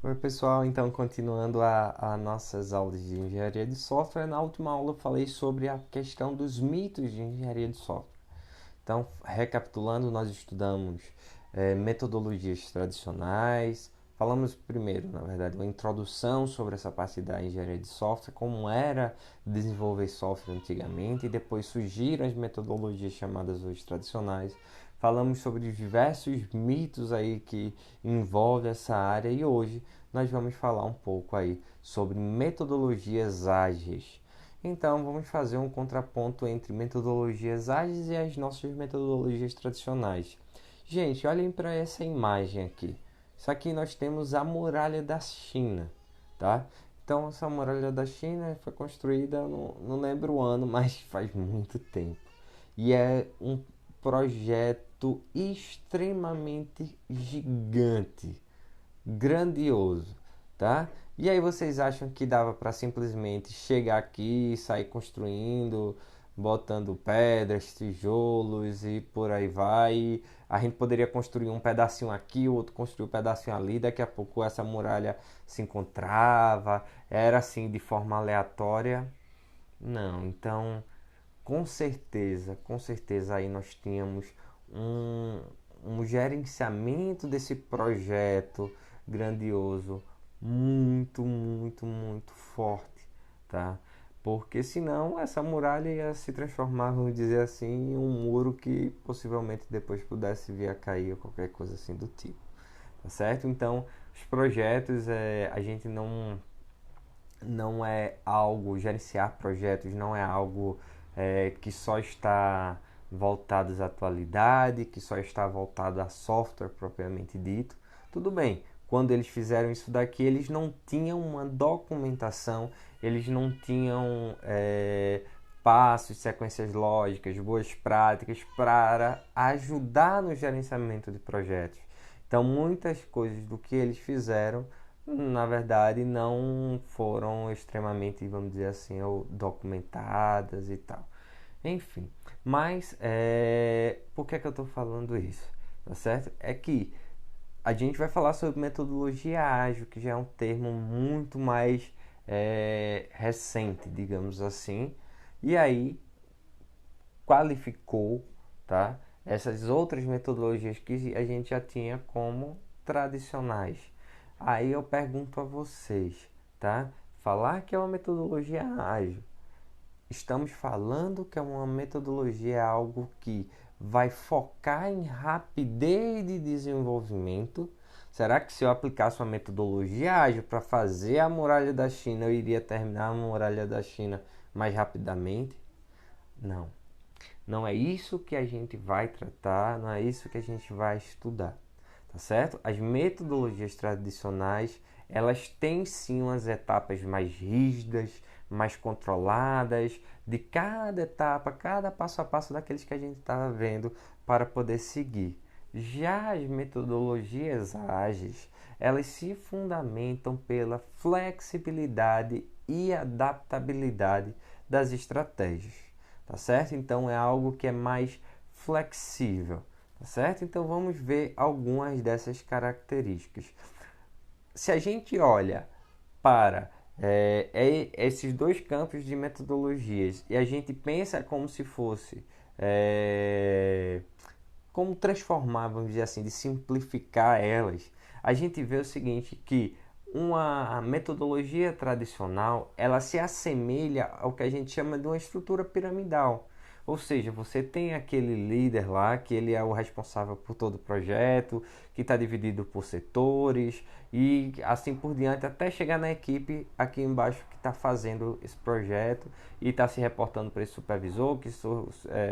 Oi, pessoal. Então, continuando a nossas aulas de engenharia de software, na última aula eu falei sobre a questão dos mitos de engenharia de software. Então, recapitulando, nós estudamos metodologias tradicionais. Falamos primeiro, na verdade, uma introdução sobre essa parte da engenharia de software, como era desenvolver software antigamente, e depois surgiram as metodologias chamadas hoje tradicionais. Falamos sobre diversos mitos aí que envolvem essa área e hoje nós vamos falar um pouco aí sobre metodologias ágeis. Então, vamos fazer um contraponto entre metodologias ágeis e as nossas metodologias tradicionais. Gente, olhem para essa imagem aqui. Isso aqui nós temos a muralha da China, tá? Então, essa muralha da China foi construída, não lembro o ano, mas faz muito tempo. E é um projeto extremamente gigante, grandioso, tá? E aí vocês acham que dava para simplesmente chegar aqui e sair construindo, botando pedras, tijolos e por aí vai? A gente poderia construir um pedacinho aqui, o outro construir um pedacinho ali, daqui a pouco essa muralha se encontrava, era assim de forma aleatória? Não, então com certeza aí nós tínhamos um, um gerenciamento desse projeto grandioso muito forte, tá? Porque senão essa muralha ia se transformar, vamos dizer assim, em um muro que possivelmente depois pudesse vir a cair ou qualquer coisa assim do tipo, tá certo? Então, os projetos, a gente não é algo, gerenciar projetos não é algo que só está voltado à atualidade, que só está voltado a software propriamente dito. Tudo bem, quando eles fizeram isso daqui, eles não tinham uma documentação, eles não tinham passos, sequências lógicas, boas práticas para ajudar no gerenciamento de projetos. Então, muitas coisas do que eles fizeram na verdade não foram extremamente, vamos dizer assim, documentadas e tal. Enfim, mas por que eu estou falando isso? Tá certo? É que a gente vai falar sobre metodologia ágil, que já é um termo muito mais recente, digamos assim, e aí qualificou, tá? Essas outras metodologias que a gente já tinha como tradicionais. Aí eu pergunto a vocês, tá? Falar que é uma metodologia ágil, estamos falando que é uma metodologia algo que vai focar em rapidez de desenvolvimento. Será que se eu aplicasse uma metodologia ágil para fazer a muralha da China, eu iria terminar a muralha da China mais rapidamente? Não. Não é isso que a gente vai tratar, não é isso que a gente vai estudar, tá certo? As metodologias tradicionais, elas têm sim umas etapas mais rígidas, mais controladas, de cada etapa, cada passo a passo daqueles que a gente estava vendo para poder seguir. Já as metodologias ágeis, elas se fundamentam pela flexibilidade e adaptabilidade das estratégias, tá certo? Então é algo que é mais flexível, tá certo? Então vamos ver algumas dessas características. Se a gente olha para esses dois campos de metodologias e a gente pensa como se fosse como transformar, vamos dizer assim, de simplificar elas, a gente vê o seguinte, que uma metodologia tradicional, ela se assemelha ao que a gente chama de uma estrutura piramidal. Ou seja, você tem aquele líder lá, que ele é o responsável por todo o projeto, que está dividido por setores e assim por diante, até chegar na equipe aqui embaixo que está fazendo esse projeto e está se reportando para esse supervisor, que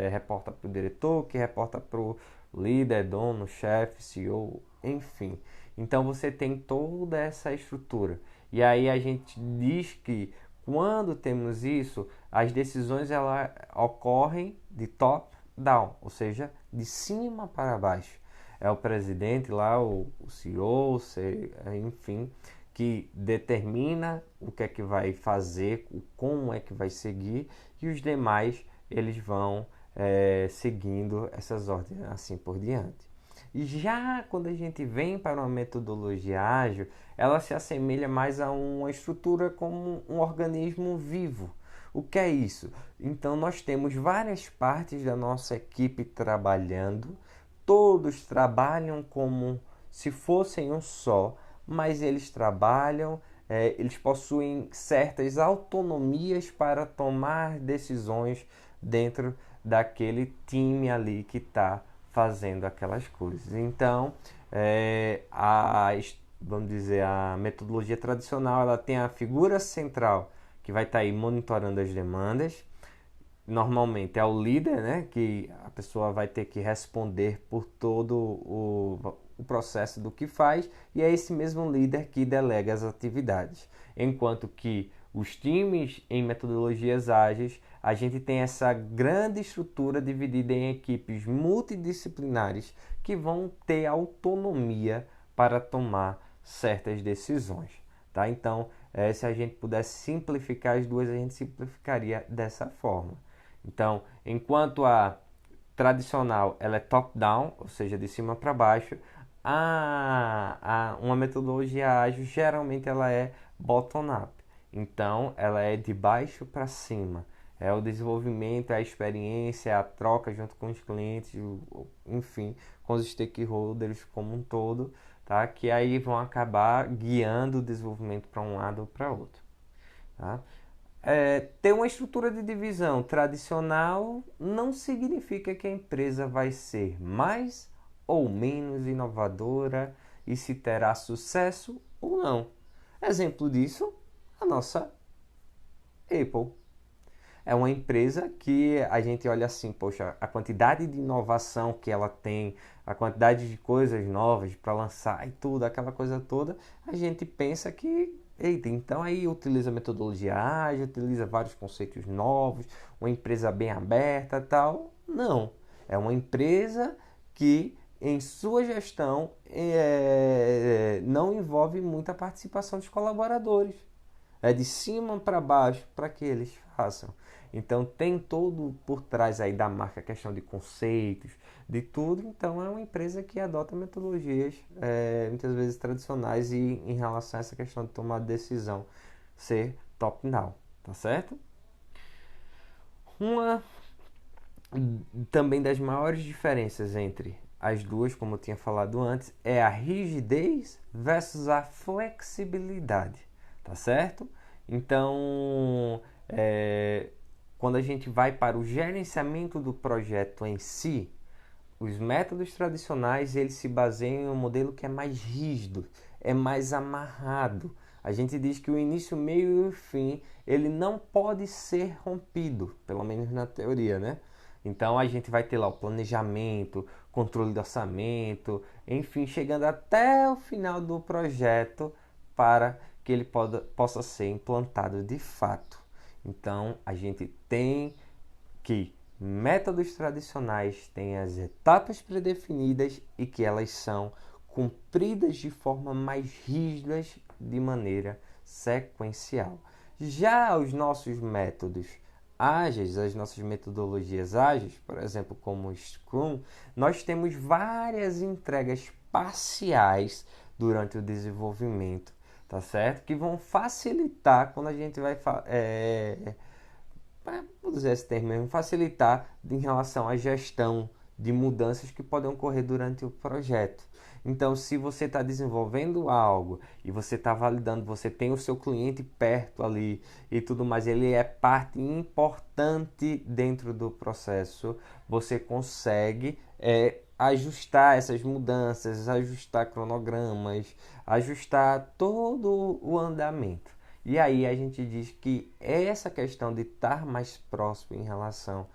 reporta para o diretor, que reporta para o líder, dono, chefe, CEO, enfim. Então você tem toda essa estrutura. E aí a gente diz que quando temos isso, as decisões elas ocorrem de top down, ou seja, de cima para baixo. É o presidente lá, o CEO, enfim, que determina o que é que vai fazer, como é que vai seguir, e os demais eles vão seguindo essas ordens assim por diante. Já quando a gente vem para uma metodologia ágil, ela se assemelha mais a uma estrutura como um organismo vivo. O que é isso? Então, nós temos várias partes da nossa equipe trabalhando, todos trabalham como se fossem um só, mas eles trabalham, eles possuem certas autonomias para tomar decisões dentro daquele time ali que está fazendo aquelas coisas. Então, vamos dizer, a metodologia tradicional, ela tem a figura central que vai estar aí monitorando as demandas. Normalmente é o líder, né, que a pessoa vai ter que responder por todo o processo do que faz, e é esse mesmo líder que delega as atividades. Enquanto que os times em metodologias ágeis, a gente tem essa grande estrutura dividida em equipes multidisciplinares que vão ter autonomia para tomar certas decisões. Tá? Então, se a gente pudesse simplificar as duas, a gente simplificaria dessa forma. Então, enquanto a tradicional ela é top-down, ou seja, de cima para baixo, uma metodologia ágil geralmente ela é bottom-up. Então, ela é de baixo para cima. É o desenvolvimento, a experiência, a troca junto com os clientes, enfim, com os stakeholders como um todo, tá? Que aí vão acabar guiando o desenvolvimento para um lado ou para outro. Tá? Ter uma estrutura de divisão tradicional não significa que a empresa vai ser mais ou menos inovadora e se terá sucesso ou não. Exemplo disso, a nossa Apple. É uma empresa que a gente olha assim, poxa, a quantidade de inovação que ela tem, a quantidade de coisas novas para lançar e tudo, aquela coisa toda, a gente pensa que, eita, então aí utiliza metodologia ágil, utiliza vários conceitos novos, uma empresa bem aberta e tal. Não, é uma empresa que em sua gestão não envolve muita participação dos colaboradores. É de cima para baixo para que eles façam. Então tem todo por trás aí da marca a questão de conceitos, de tudo. Então é uma empresa que adota metodologias muitas vezes tradicionais e em relação a essa questão de tomar decisão ser top-down, tá certo? Uma também das maiores diferenças entre as duas, como eu tinha falado antes, é a rigidez versus a flexibilidade, tá certo? Então, quando a gente vai para o gerenciamento do projeto em si, os métodos tradicionais eles se baseiam em um modelo que é mais rígido, é mais amarrado. A gente diz que o início, meio e o fim ele não pode ser rompido, pelo menos na teoria, né? Então a gente vai ter lá o planejamento, controle de orçamento, enfim, chegando até o final do projeto para que ele possa ser implantado de fato. Então a gente tem que métodos tradicionais têm as etapas predefinidas e que elas são cumpridas de forma mais rígidas de maneira sequencial. Já os nossos métodos ágeis, as nossas metodologias ágeis, por exemplo, como o Scrum, nós temos várias entregas parciais durante o desenvolvimento, tá certo? Que vão facilitar quando a gente vai vou dizer esse termo mesmo, facilitar em relação à gestão de mudanças que podem ocorrer durante o projeto. Então, se você está desenvolvendo algo e você está validando, você tem o seu cliente perto ali e tudo mais, ele é parte importante dentro do processo, você consegue ajustar essas mudanças, ajustar cronogramas, ajustar todo o andamento. E aí a gente diz que essa questão de estar mais próximo em relação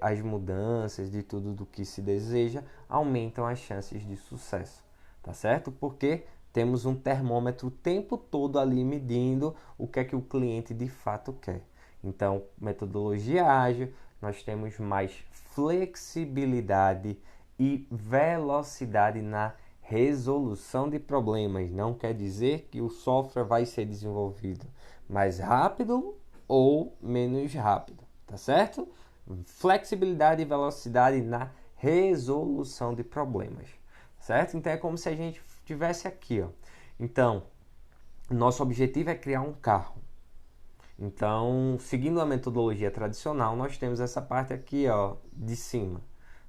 às mudanças, de tudo do que se deseja, aumentam as chances de sucesso, tá certo? Porque temos um termômetro o tempo todo ali medindo o que é que o cliente de fato quer. Então, metodologia ágil, nós temos mais flexibilidade e velocidade na resolução de problemas. Não quer dizer que o software vai ser desenvolvido mais rápido ou menos rápido, tá certo? Flexibilidade e velocidade na resolução de problemas. certo? Então é como se a gente tivesse aqui, ó. Então, nosso objetivo é criar um carro. Então, seguindo a metodologia tradicional, nós temos essa parte aqui, ó, de cima,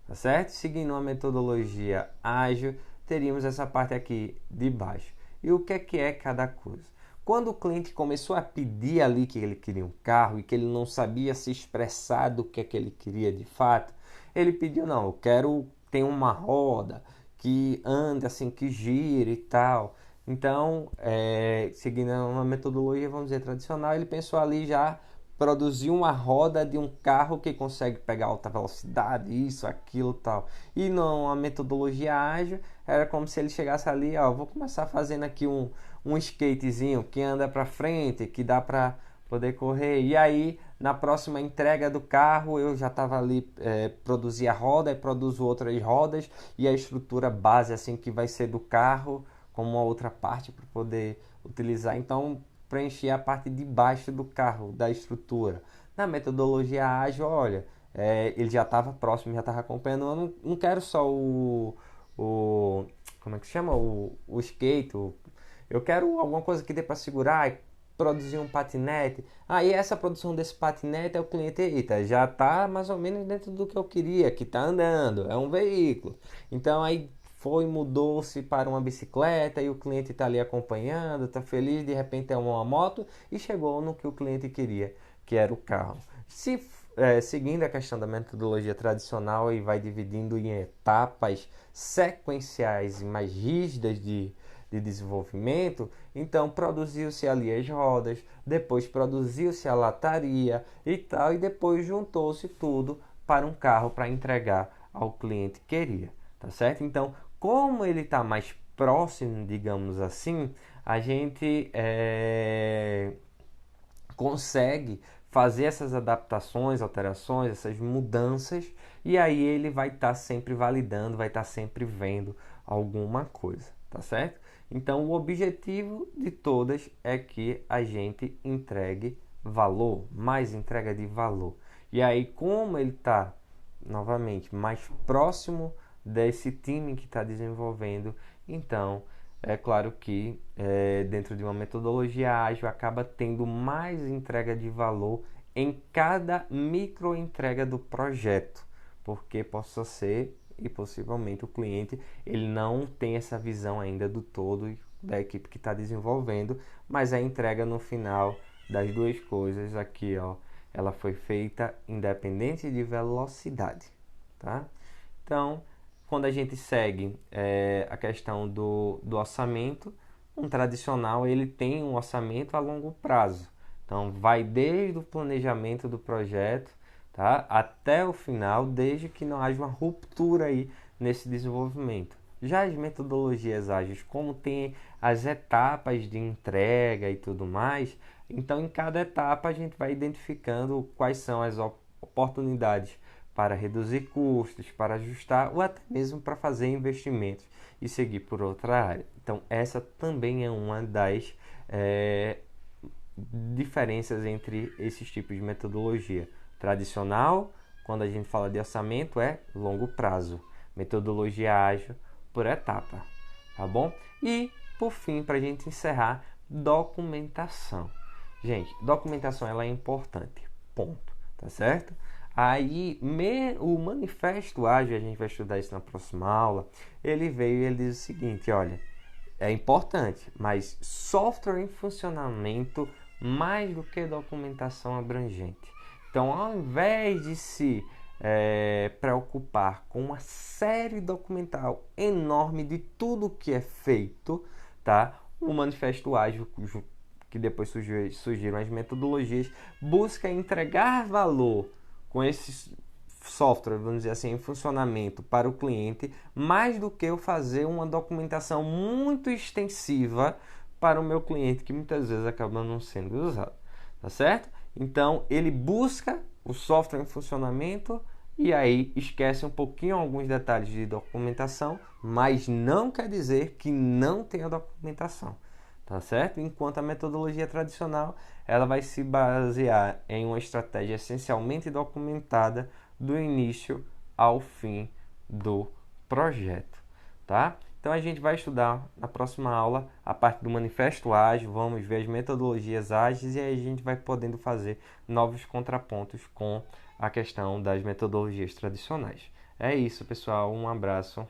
tá certo? Seguindo uma metodologia ágil, teríamos essa parte aqui de baixo. E o que é cada coisa? Quando o cliente começou a pedir ali que ele queria um carro e que ele não sabia se expressar do que ele queria de fato, ele pediu, não, eu quero ter uma roda que ande assim, que gire e tal. Então, seguindo uma metodologia, vamos dizer, tradicional, ele pensou ali já produzir uma roda de um carro que consegue pegar alta velocidade, isso, aquilo, tal. E não, a metodologia ágil era como se ele chegasse ali, ó, vou começar fazendo aqui um skatezinho que anda para frente, que dá para poder correr. E aí, na próxima entrega do carro, eu já estava ali, produzir a roda e produzo outras rodas e a estrutura base assim que vai ser do carro como uma outra parte para poder utilizar. Então, preencher a parte de baixo do carro, da estrutura. Na metodologia ágil, olha, ele já estava próximo, já estava acompanhando. Eu não quero só o como é que se chama? O skate. Eu quero alguma coisa que dê para segurar e produzir um patinete. Aí essa produção desse patinete é o cliente, eita, já está mais ou menos dentro do que eu queria, que está andando, é um veículo. Então aí mudou-se para uma bicicleta e o cliente está ali acompanhando, está feliz, de repente é uma moto e chegou no que o cliente queria, que era o carro. Seguindo a questão da metodologia tradicional e vai dividindo em etapas sequenciais e mais rígidas de desenvolvimento, então produziu-se ali as rodas, depois produziu-se a lataria e tal, e depois juntou-se tudo para um carro para entregar ao cliente que queria, tá certo? Então, como ele está mais próximo, digamos assim, a gente consegue fazer essas adaptações, alterações, essas mudanças, e aí ele vai estar sempre validando, vai estar sempre vendo alguma coisa, tá certo? Então, o objetivo de todas é que a gente entregue valor, mais entrega de valor. E aí, como ele está, novamente, mais próximo desse time que está desenvolvendo, então é claro que dentro de uma metodologia ágil acaba tendo mais entrega de valor em cada micro entrega do projeto, porque possa ser e possivelmente o cliente ele não tem essa visão ainda do todo da equipe que está desenvolvendo, mas a entrega no final das duas coisas aqui, ó, ela foi feita independente de velocidade, tá? Então, quando a gente segue a questão do orçamento, um tradicional ele tem um orçamento a longo prazo. Então, vai desde o planejamento do projeto, tá, até o final, desde que não haja uma ruptura aí nesse desenvolvimento. Já as metodologias ágeis, como tem as etapas de entrega e tudo mais, então em cada etapa a gente vai identificando quais são as oportunidades para reduzir custos, para ajustar ou até mesmo para fazer investimentos e seguir por outra área. Então essa também é uma das diferenças entre esses tipos de metodologia. Tradicional, quando a gente fala de orçamento, é longo prazo. Metodologia ágil, por etapa, tá bom? E, por fim, para a gente encerrar, documentação. Gente, documentação ela é importante, ponto, tá certo? Aí, o manifesto ágil, a gente vai estudar isso na próxima aula, ele veio e ele diz o seguinte, olha, é importante, mas software em funcionamento mais do que documentação abrangente. Então, ao invés de se preocupar com uma série documental enorme de tudo que é feito, tá? O manifesto ágil, que depois surgiram as metodologias, busca entregar valor com esse software, vamos dizer assim, em funcionamento para o cliente, mais do que eu fazer uma documentação muito extensiva para o meu cliente, que muitas vezes acaba não sendo usado, tá certo? Então, ele busca o software em funcionamento e aí esquece um pouquinho alguns detalhes de documentação, mas não quer dizer que não tenha documentação, tá certo? Enquanto a metodologia tradicional, ela vai se basear em uma estratégia essencialmente documentada do início ao fim do projeto, tá? Então a gente vai estudar na próxima aula a parte do manifesto ágil, vamos ver as metodologias ágeis e aí a gente vai podendo fazer novos contrapontos com a questão das metodologias tradicionais. É isso, pessoal, um abraço.